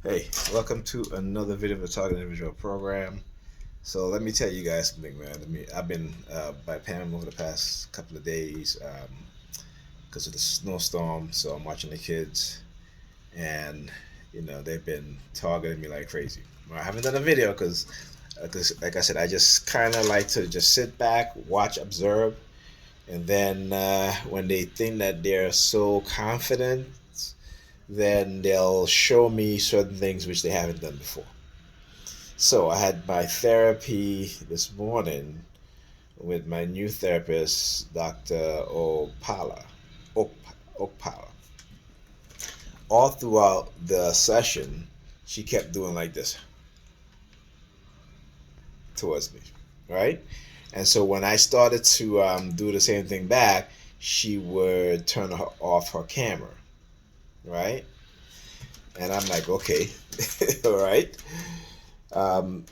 Hey, welcome to another video of the Target Individual Program. So let me tell you guys something, man. I've been by Pam over the past couple of days because of the snowstorm. So I'm watching the kids, and they've been targeting me like crazy. Well, I haven't done a video because, like I said, I just kind of like to just sit back, watch, observe, and then when they think that they're so confident, then they'll show me certain things which they haven't done before. So I had my therapy this morning with my new therapist, Dr. Opala. All throughout the session, she kept doing like this towards me, right? And so when I started to do the same thing back, she would turn off her camera, right? And I'm like, okay, all right.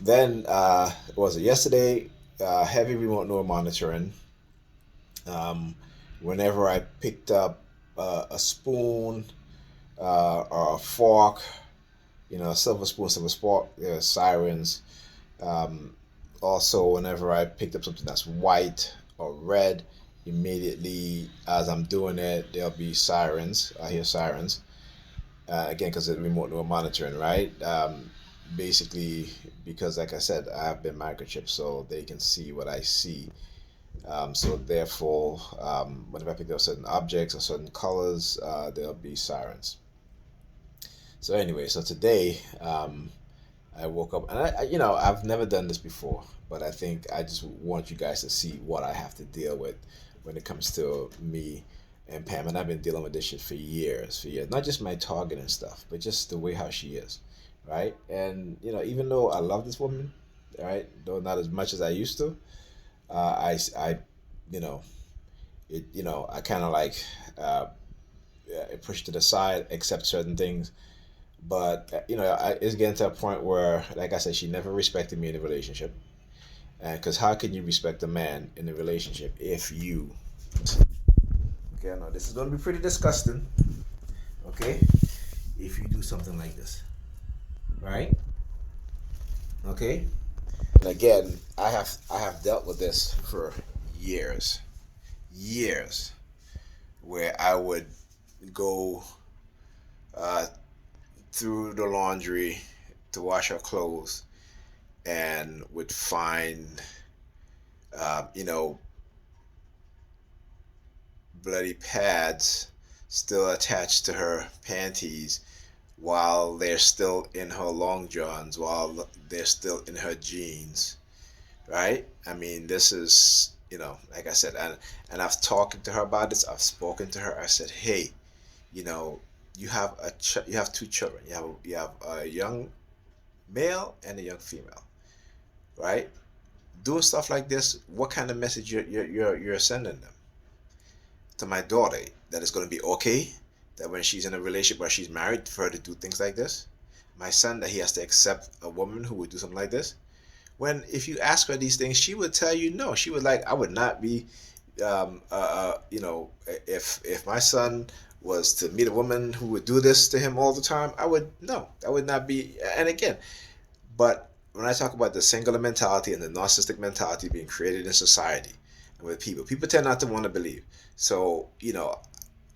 Then was it yesterday? Heavy remote neural monitoring. Um, Whenever I picked up a spoon or a fork, a silver spoon, silver fork, sirens. Um, Also, whenever I picked up something that's white or red, immediately as I'm doing it, there'll be sirens. I hear sirens. Again, because of the remote neural monitoring, right? Basically, because like I said, I have been microchipped, so they can see what I see. So therefore, whenever I pick up certain objects or certain colors, there'll be sirens. So anyway, so today, I woke up and I've never done this before, but I think I just want you guys to see what I have to deal with when it comes to me and Pam. And I've been dealing with this shit for years. Not just my target and stuff, but just the way how she is, right? And even though I love this woman, right, though not as much as I used to, I, you know, I kind of like pushed to the side, accept certain things. But it's getting to a point where, like I said, she never respected me in a relationship. And because how can you respect a man in a relationship if you? Okay, I know this is going to be pretty disgusting. Okay, if you do something like this, right? Okay. And again, I have dealt with this for years, years, where I would go uh, through the laundry to wash her clothes and would find, uh, you know, bloody pads still attached to her panties while they're still in her long johns, while they're still in her jeans, right? I mean, this is, like I said, and I've talked to her about this. I've spoken to her. I said, hey, you know, you have two children. You have a young male and a young female, right? Doing stuff like this, what kind of message you're sending them to my daughter that it's going to be okay that when she's in a relationship where she's married for her to do things like this? My son, that he has to accept a woman who would do something like this? When if you ask her these things, she would tell you no. She would like, I would not be, if my son was to meet a woman who would do this to him all the time, I would no, I would not be. And again, but when I talk about the singular mentality and the narcissistic mentality being created in society and with people, people tend not to want to believe. So,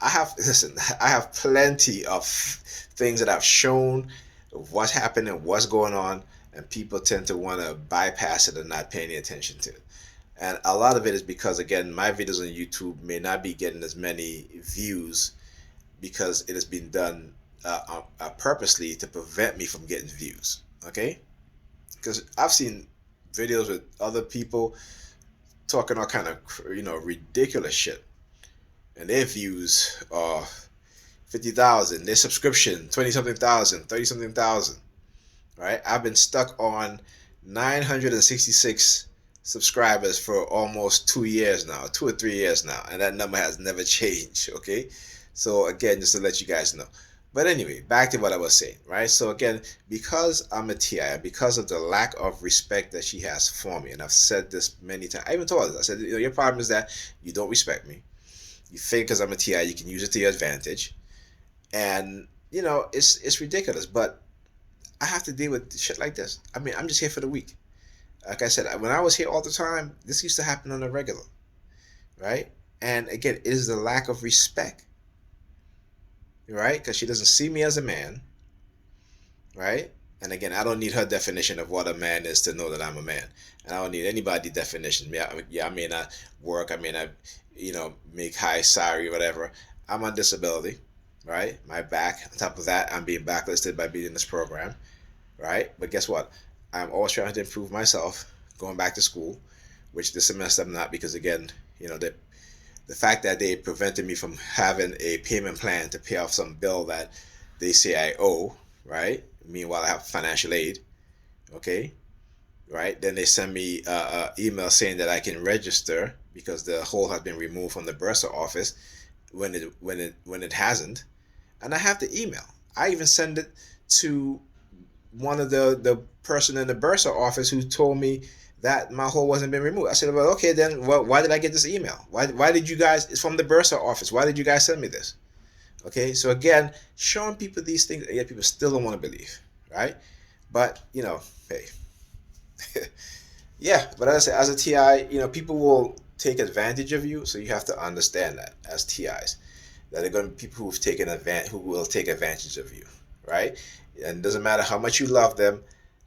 I have, listen, I have plenty of things that I've shown of what's happening, what's going on, and people tend to want to bypass it and not pay any attention to it. And a lot of it is because, again, my videos on YouTube may not be getting as many views because it has been done purposely to prevent me from getting views. Okay? Because I've seen videos with other people talking all kind of ridiculous shit, and their views are 50,000, their subscription 20 something thousand, 30 something thousand. Right? I've been stuck on 966 subscribers for almost 2 years now, 2 or 3 years now, and that number has never changed. Okay, so again, just to let you guys know. But anyway, back to what I was saying, right? So again, because I'm a TI, because of the lack of respect that she has for me, and I've said this many times, I even told her, I said, your problem is that you don't respect me. You think because I'm a TI, you can use it to your advantage, and it's ridiculous. But I have to deal with shit like this. I mean, I'm just here for the week. Like I said, when I was here all the time, this used to happen on a regular, right? And again, it is the lack of respect, right? Because she doesn't see me as a man, right? And again, I don't need her definition of what a man is to know that I'm a man, and I don't need anybody's definition. Yeah, I may not work, I may not, make high salary, whatever. I'm on disability, right? My back. On top of that, I'm being blacklisted by being in this program, right? But guess what? I'm always trying to improve myself, going back to school, which this semester I'm not because again, the fact that they prevented me from having a payment plan to pay off some bill that they say I owe, right? Meanwhile, I have financial aid, okay, right? Then they send me a email saying that I can register because the hold has been removed from the bursar office when it hasn't, and I have the email. I even send it to one of the person in the bursar office who told me that my hold wasn't been removed. I said, well, okay, then why did I get this email? Why did you guys? It's from the bursar office. Why did you guys send me this? Okay, so again, showing people these things, yet people still don't want to believe, right? But hey, yeah. But as a TI, people will take advantage of you, so you have to understand that as TIs, that they're going to be people who will take advantage of you, right? And it doesn't matter how much you love them,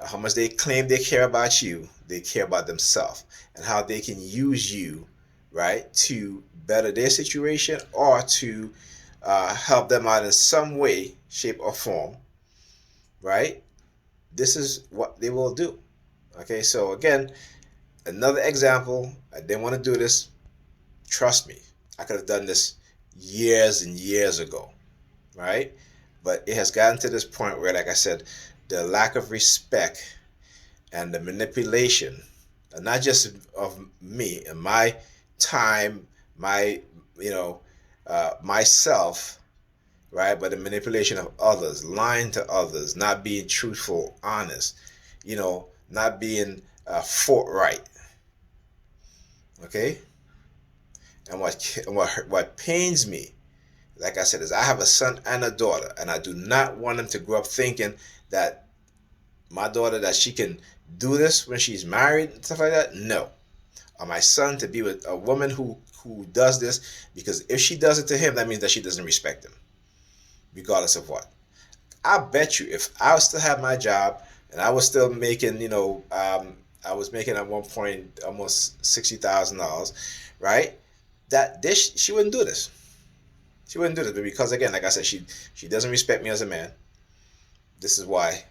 how much they claim they care about you, they care about themselves and how they can use you, right, to better their situation or to help them out in some way, shape, or form, right? This is what they will do. Okay, so again, another example. I didn't want to do this. Trust me, I could have done this years and years ago, right? But it has gotten to this point where, like I said, the lack of respect and the manipulation, and not just of me and my time, my myself, right? But the manipulation of others, lying to others, not being truthful, honest, not being forthright. Okay, and what pains me, like I said, is I have a son and a daughter, and I do not want them to grow up thinking that my daughter, that she can do this when she's married and stuff like that. No, or my son to be with a woman who does this, because if she does it to him, that means that she doesn't respect him, regardless of what. I bet you, if I still have my job and I was still making, I was making at one point almost $60,000, right? That this she wouldn't do this. She wouldn't do this, but because again, like I said, she doesn't respect me as a man. This is why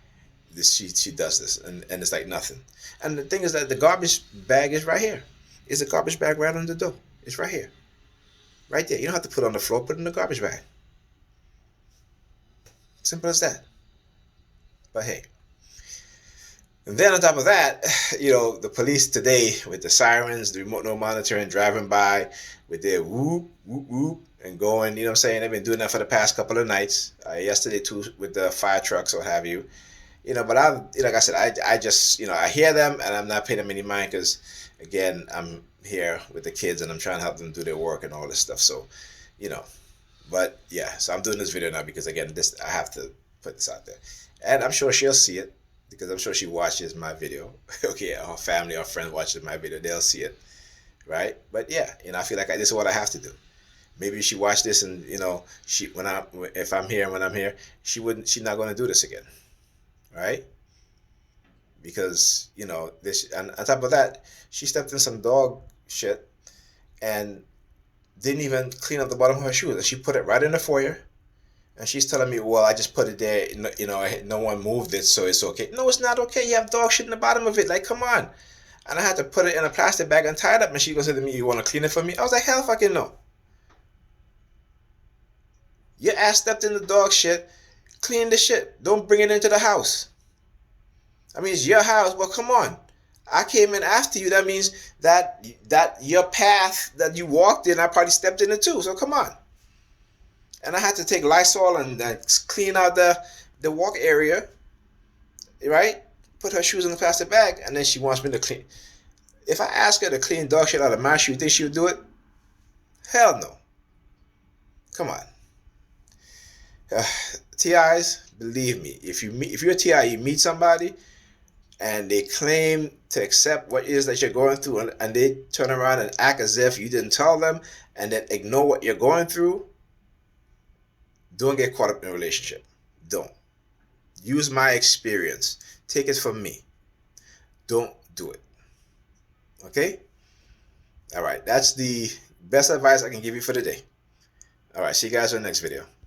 she does this, and it's like nothing. And the thing is that the garbage bag is right here. It's a garbage bag right on the door. It's right here, right there. You don't have to put it on the floor. Put it in the garbage bag. Simple as that. But hey. And then on top of that, the police today with the sirens, the remote no monitoring, driving by with their whoop, whoop, whoop, and going, you know what I'm saying? They've been doing that for the past couple of nights. Yesterday too with the fire trucks or what have you. But like I said, I just, I hear them and I'm not paying them any mind because, again, I'm here with the kids and I'm trying to help them do their work and all this stuff. So, but yeah, so I'm doing this video now because, again, I have to put this out there. And I'm sure she'll see it because I'm sure she watches my video. Okay, her family or friends watches my video, they'll see it, right? But yeah, I feel like this is what I have to do. Maybe she watched this and, if I'm here and when I'm here, she's not going to do this again. Right? Because, this, and on top of that, she stepped in some dog shit and didn't even clean up the bottom of her shoes. And she put it right in the foyer. And she's telling me, well, I just put it there, no one moved it, so it's okay. No, it's not okay. You have dog shit in the bottom of it. Like, come on. And I had to put it in a plastic bag and tie it up. And she goes to me, you want to clean it for me? I was like, hell fucking no. Your ass stepped in the dog shit. Clean the shit. Don't bring it into the house. I mean, it's your house. Well, come on. I came in after you. That means that your path that you walked in, I probably stepped in it too. So come on. And I had to take Lysol and clean out the walk area, right? Put her shoes in the plastic bag, and then she wants me to clean. If I ask her to clean dog shit out of my shoe, you think she would do it? Hell no. Come on. TIs, Believe me, if you're a TI, you meet somebody and they claim to accept what it is that you're going through, and they turn around and act as if you didn't tell them, and then ignore what you're going through, don't get caught up in a relationship. Don't. Use my experience. Take it from me. Don't do it. Okay? All right. That's the best advice I can give you for today. All right. See you guys in the next video.